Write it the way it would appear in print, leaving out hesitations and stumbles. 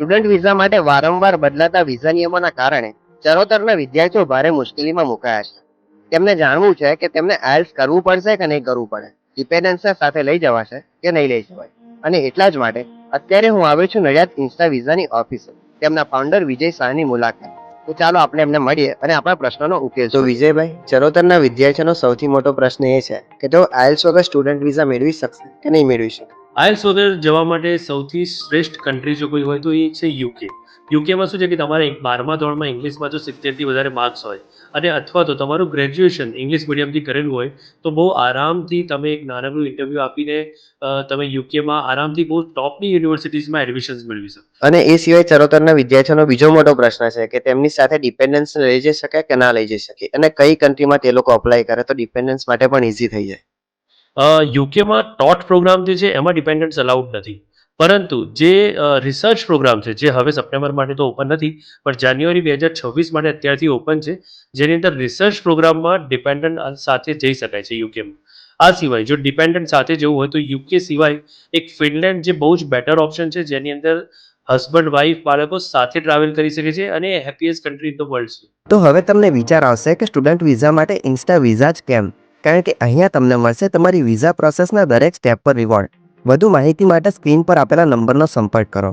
Student visa માટે વારંવાર બદલાતા વિઝા નિયમોના કારણે ચરોતરના વિદ્યાર્થીઓ ભારે મુશ્કેલીમાં મુકાયા છે. તેમને જાણવું છે કે તેમને આઇએલ્સ કરવું પડશે કે નહીં કરવું પડે, ડિપેન્ડન્સને સાથે લઈ જવાશે કે નહીં લઈ જવાય. અને એટલા જ માટે અત્યારે હું આવ્યો છું નડિયાદ ઇન્સ્ટા વિઝાની ઓફિસે તેમના ફાઉન્ડર વિજય શાહની મુલાકાત. તો ચાલો આપણે એમને મળીએ અને આપણા પ્રશ્નનો ઉકેલ. તો વિજયભાઈ, ચરોતરના વિદ્યાર્થીઓનો સૌથી મોટો પ્રશ્ન એ છે કે તેઓ આઇએલ્સ વગર સ્ટુડન્ટ વિઝા મેળવી શકશે કે નહીં મેળવી શકે. આઇએલ્સ વગર જવા માટે સૌથી શ્રેષ્ઠ કન્ટ્રી જો કોઈ હોય તો એ છે યુકે. યુકેમાં શું છે કે તમારે 12મા ધોરણમાં ઇંગ્લિશમાં જો 70થી વધારે માર્ક્સ હોય અને અથવા તો તમારું ગ્રેજ્યુએશન ઇંગ્લિશ મીડિયમથી કરેલું હોય તો બહુ આરામથી તમે એક નાનકડું ઇન્ટરવ્યૂ આપીને તમે યુકેમાં આરામથી બહુ ટોપની યુનિવર્સિટીઝમાં એડમિશન્સ મેળવી શકો. અને એ સિવાય ચરોતરના વિદ્યાર્થીઓનો બીજો મોટો પ્રશ્ન છે કે તેમની સાથે ડિપેન્ડન્સ લઈ જઈ શકે કે ના લઈ જઈ શકે, અને કઈ કન્ટ્રીમાં તે લોકો અપ્લાય કરે તો ડિપેન્ડન્સ માટે પણ ઇઝી થઈ જાય. યુકેમાં ટોટ પ્રોગ્રામ જે છે એમાં ડિપેન્ડન્ટ્સ અલાઉડ નથી, પરંતુ જે રિસર્ચ પ્રોગ્રામ છે જે હવે સપ્ટેમ્બર માટે તો ઓપન નથી પણ જાન્યુઆરી 2026 માટે અત્યારથી ઓપન છે, જેની અંદર રિસર્ચ પ્રોગ્રામમાં ડિપેન્ડન્ટ સાથે જઈ શકાય છે યુકેમાં. આ સિવાય જો ડિપેન્ડન્ટ સાથે જવું હોય તો યુકે સિવાય એક ફિનલેન્ડ જે બહુ જ બેટર ઓપ્શન છે, જેની અંદર હસબન્ડ વાઈફ બાળકો સાથે ટ્રાવેલ કરી શકે છે અને happiest country in the world છે. તો હવે તમને વિચાર આવશે કે સ્ટુડન્ટ વિઝા માટે ઇન્સ્ટા વિઝા જ કેમ? કારણ કે અહીંયા તમને મળશે તમારી વિઝા પ્રોસેસના દરેક સ્ટેપ પર રિવોર્ડ. વધુ માહિતી માટે સ્ક્રીન પર આપેલા નંબરનો સંપર્ક કરો.